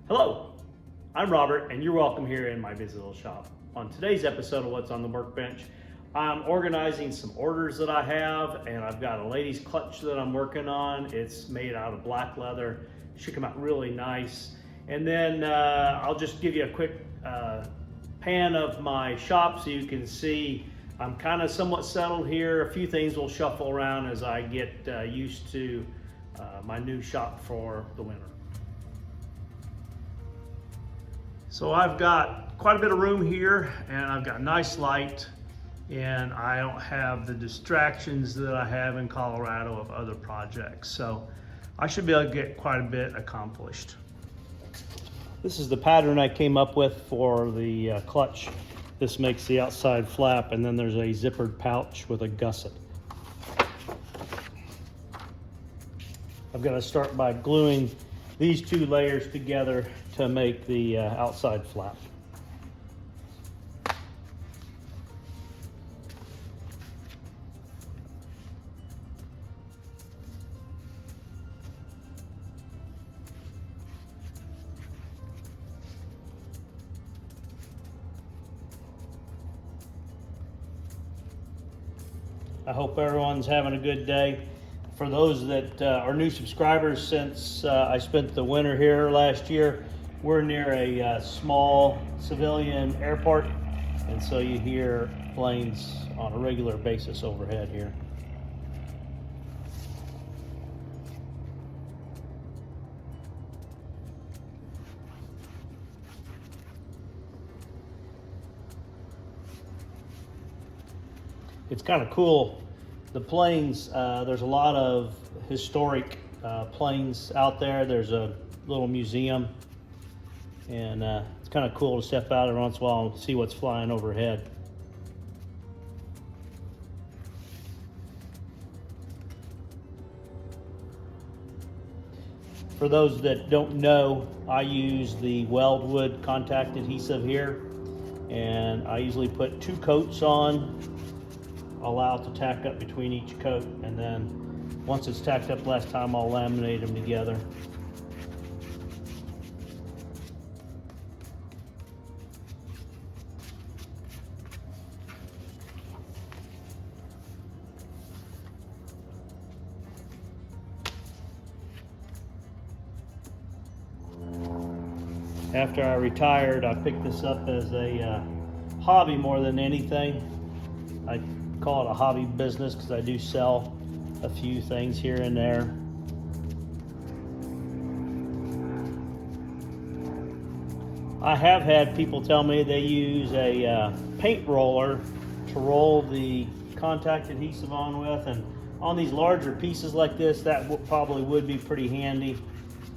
Hello, I'm Robert, and you're welcome here in my busy little shop. On today's episode of What's on the Workbench, I'm organizing some orders that I have, and I've got a ladies clutch that I'm working on. It's made out of black leather. It should come out really nice. And then I'll just give you a quick pan of my shop so you can see I'm kind of somewhat settled here. A few things will shuffle around as I get used to my new shop for the winter. So I've got quite a bit of room here, and I've got nice light, and I don't have the distractions that I have in Colorado of other projects. So I should be able to get quite a bit accomplished. This is the pattern I came up with for the clutch. This makes the outside flap, and then there's a zippered pouch with a gusset. I've got to start by gluing these two layers together to make the outside flap. I hope everyone's having a good day. For those that are new subscribers, since I spent the winter here last year, we're near a small civilian airport, and so you hear planes on a regular basis overhead here. It's kind of cool. The planes, there's a lot of historic planes out there. There's a little museum, and it's kind of cool to step out every once in a while and see what's flying overhead. For those that don't know, I use the Weldwood contact adhesive here, and I usually put 2 coats on, allow it to tack up between each coat, and then once it's tacked up last time, I'll laminate them together. After I retired, I picked this up as a hobby more than anything. I call it a hobby business because I do sell a few things here and there. I have had people tell me they use a paint roller to roll the contact adhesive on with, and on these larger pieces like this, that probably would be pretty handy.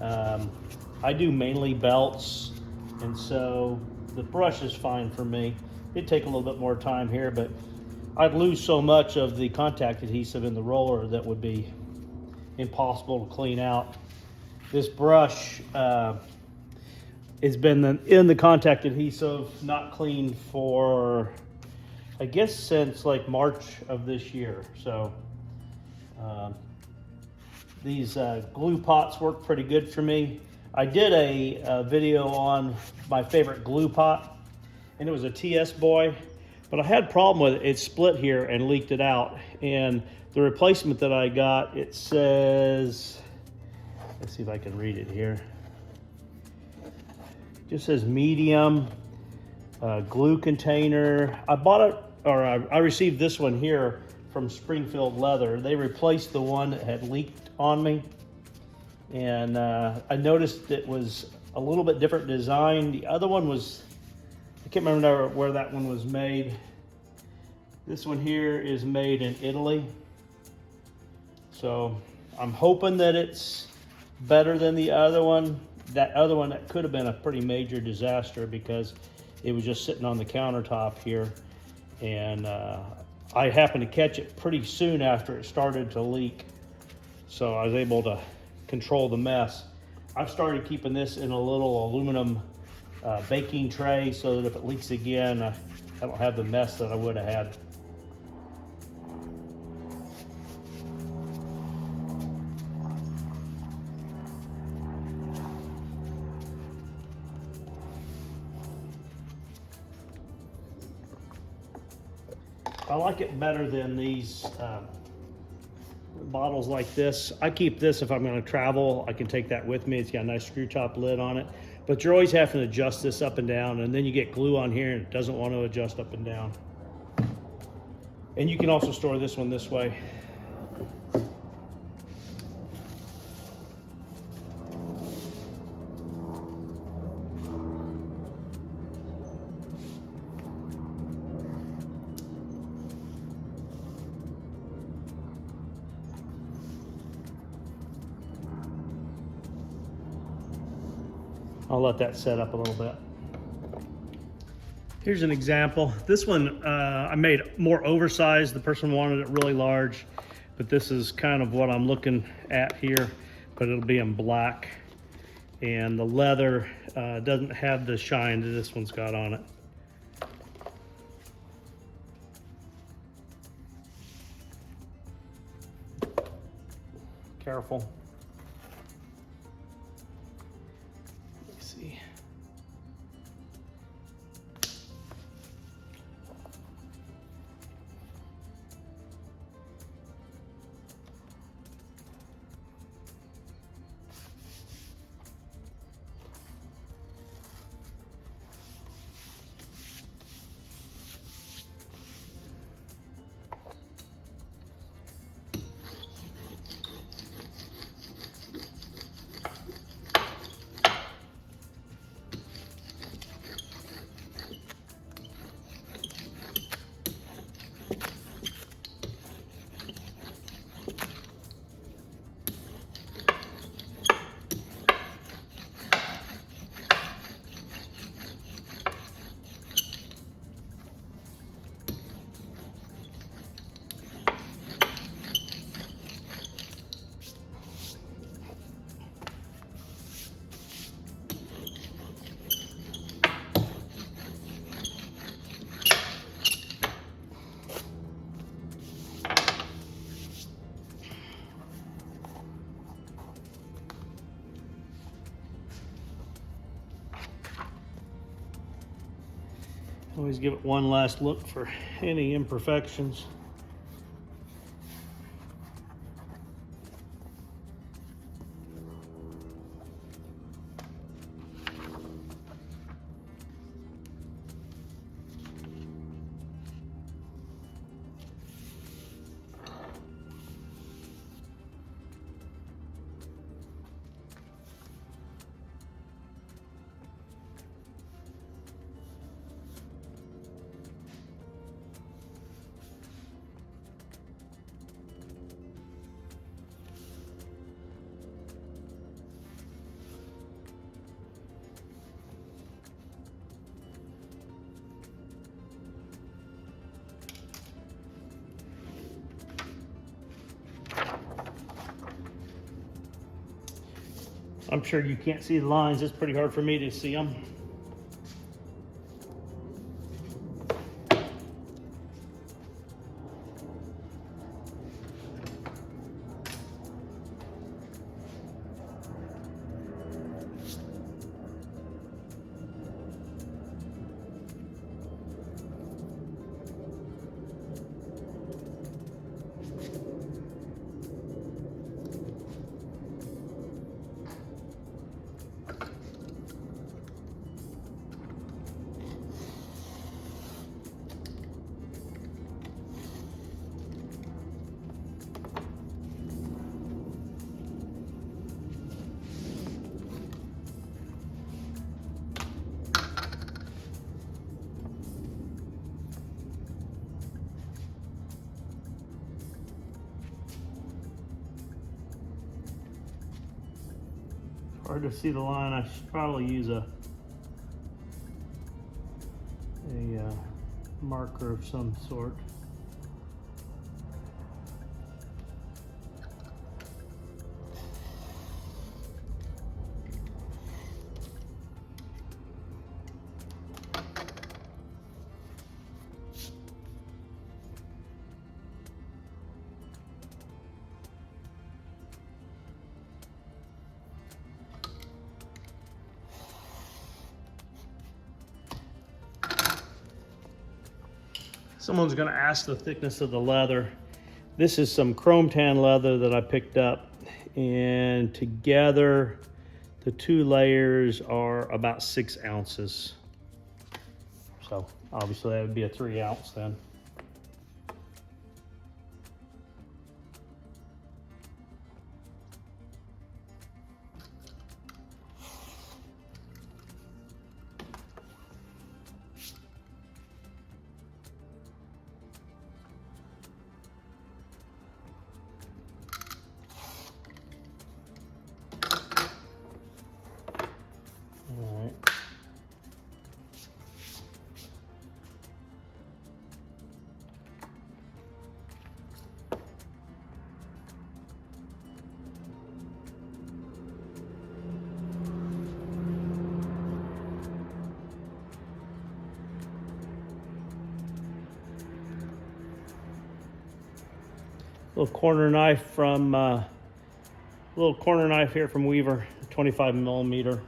I do mainly belts, and so the brush is fine for me. It'd take a little bit more time here, but I'd lose so much of the contact adhesive in the roller that would be impossible to clean out. This brush has been in the contact adhesive not cleaned for, I guess, since like March of this year. So these glue pots work pretty good for me. I did a video on my favorite glue pot, and it was a TS Boy. But I had a problem with it. It split here and leaked it out. And the replacement that I got, it says, let's see if I can read it here. It just says medium glue container. I bought it, or I received this one here from Springfield Leather. They replaced the one that had leaked on me. And I noticed it was a little bit different design. The other one was, I can't remember where that one was made. This one here is made in Italy. So I'm hoping that it's better than the other one. That other one, that could have been a pretty major disaster because it was just sitting on the countertop here. And I happened to catch it pretty soon after it started to leak. So I was able to control the mess. I've started keeping this in a little aluminum baking tray so that if it leaks again, I don't have the mess that I would have had. I like it better than these bottles like this. I keep this if I'm going to travel. I can take that with me. It's got a nice screw top lid on it. But you're always having to adjust this up and down, and then you get glue on here and it doesn't want to adjust up and down. And you can also store this one this way. I'll let that set up a little bit. Here's an example. This one I made more oversized. The person wanted it really large, but this is kind of what I'm looking at here, but it'll be in black. And the leather doesn't have the shine that this one's got on it. Careful. See. Always give it one last look for any imperfections. I'm sure you can't see the lines. It's pretty hard for me to see them. Hard to see the line. I should probably use a marker of some sort. Someone's gonna ask the thickness of the leather. This is some chrome tan leather that I picked up, and together the 2 layers are about 6 ounces. So obviously that would be a 3 ounce then. All right. Little corner knife here from Weaver, 25 millimeter.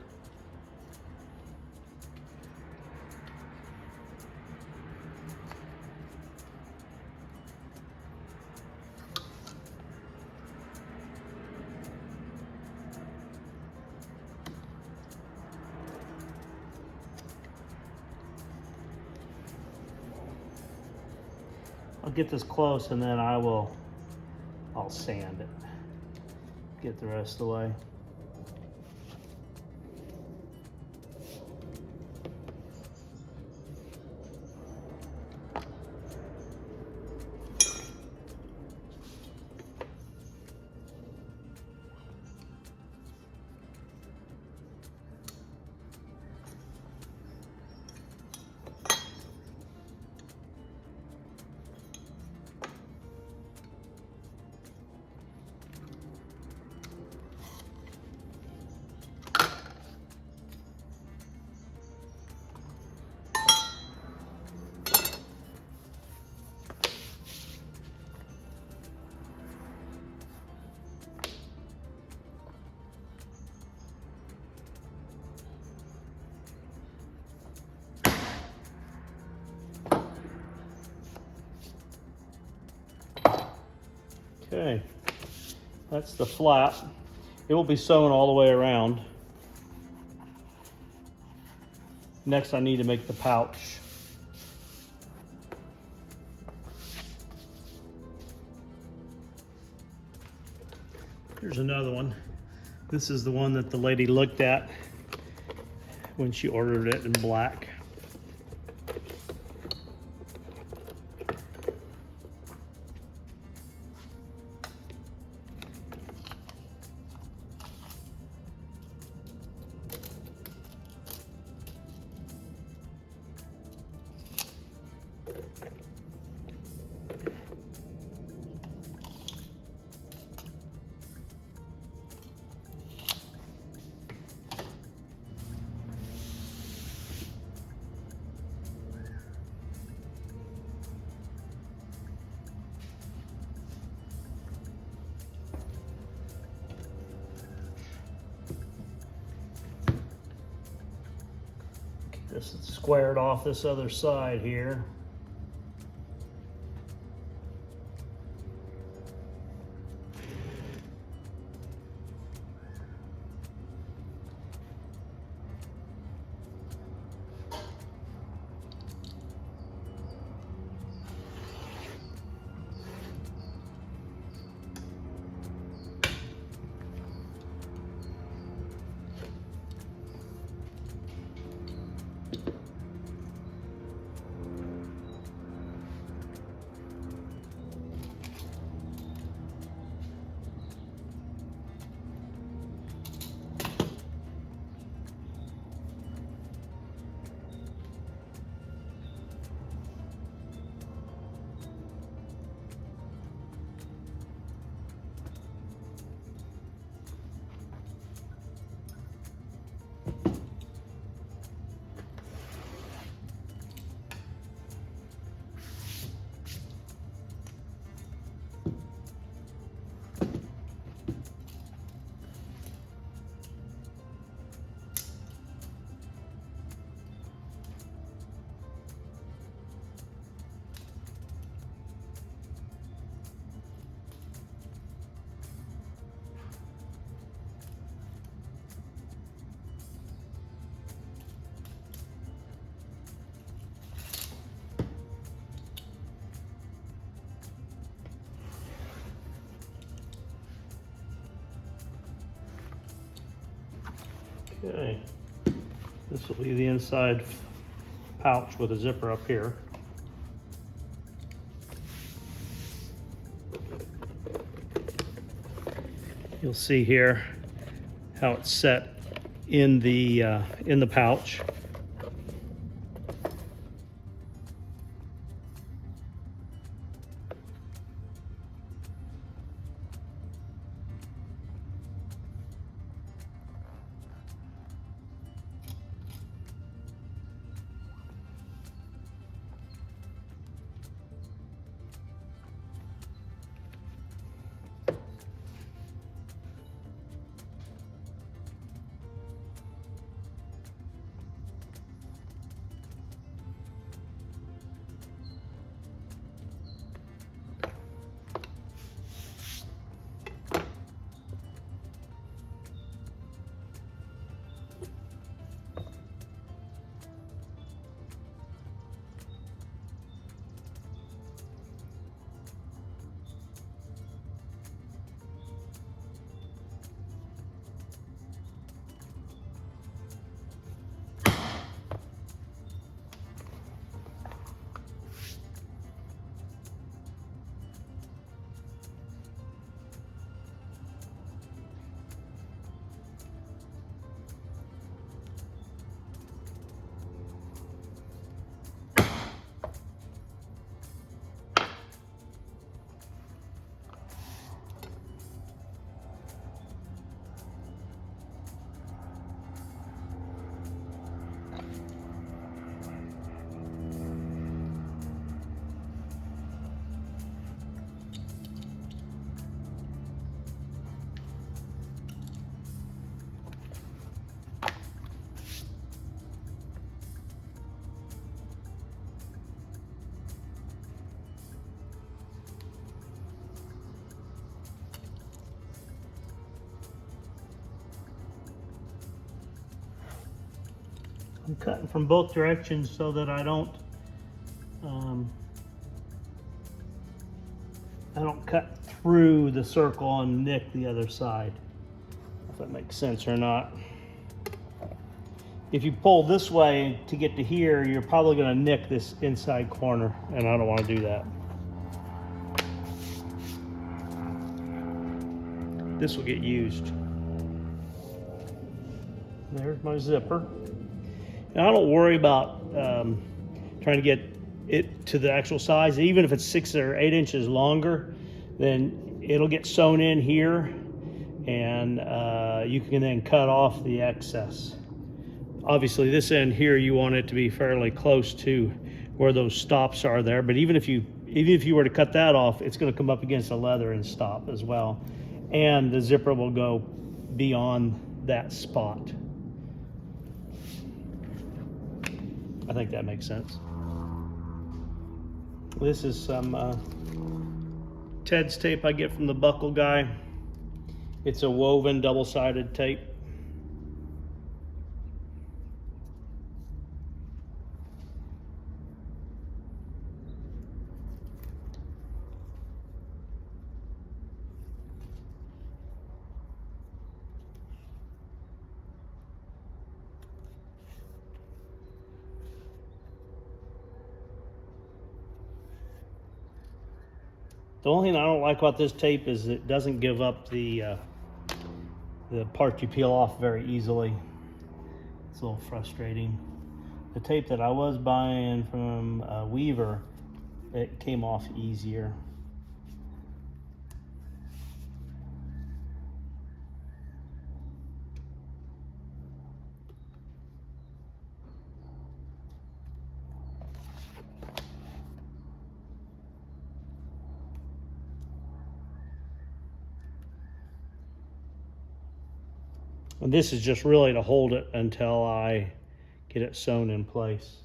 I'll get this close and then I'll sand it. Get the rest of the way. Okay, that's the flap. It will be sewn all the way around. Next, I need to make the pouch. Here's another one. This is the one that the lady looked at when she ordered it in black. This is squared off this other side here. Okay, this will be the inside pouch with a zipper up here. You'll see here how it's set in the pouch. I'm cutting from both directions so that I don't cut through the circle and nick the other side, if that makes sense or not. If you pull this way to get to here, you're probably going to nick this inside corner, and I don't want to do that. This will get used. There's my zipper. And I don't worry about trying to get it to the actual size. Even if it's 6 or 8 inches longer, then it'll get sewn in here, and you can then cut off the excess. Obviously this end here, you want it to be fairly close to where those stops are there, but even if you were to cut that off, it's going to come up against the leather and stop as well, and the zipper will go beyond that spot. I think that makes sense. This is some Ted's tape I get from the Buckle guy. It's a woven double-sided tape. The only thing I don't like about this tape is it doesn't give up the part you peel off very easily. It's a little frustrating. The tape that I was buying from Weaver, it came off easier. And this is just really to hold it until I get it sewn in place.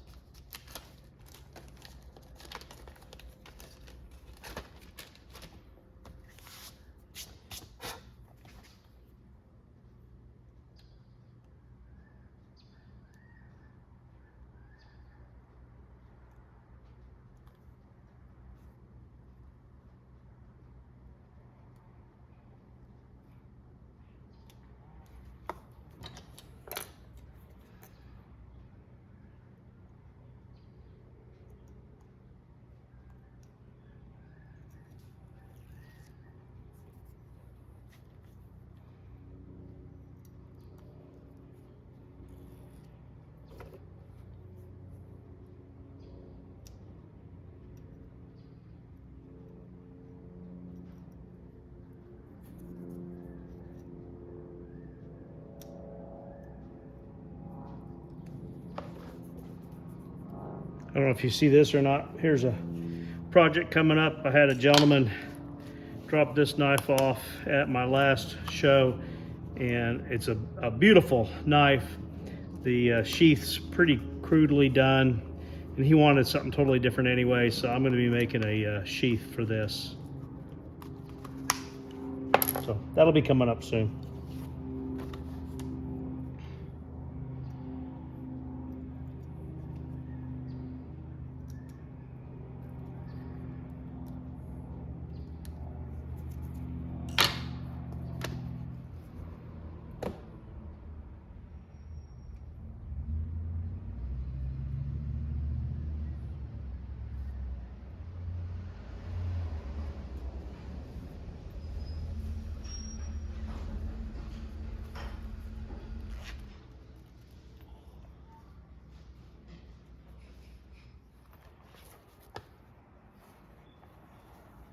don't know if you see this or not. Here's a project coming up. I had a gentleman drop this knife off at my last show, and it's a beautiful knife. The sheath's pretty crudely done, and he wanted something totally different anyway, so I'm going to be making a sheath for this. So that'll be coming up soon.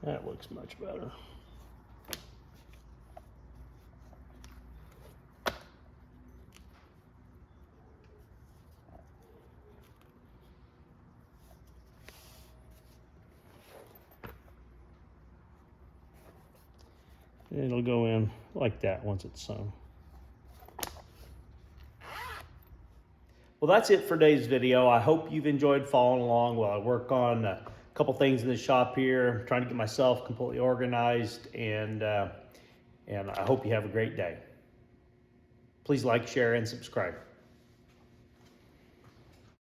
That looks much better. It'll go in like that once it's sewn. Well, that's it for today's video. I hope you've enjoyed following along while I work on a couple things in the shop here. I'm trying to get myself completely organized, and I hope you have a great day. Please like, share, and subscribe.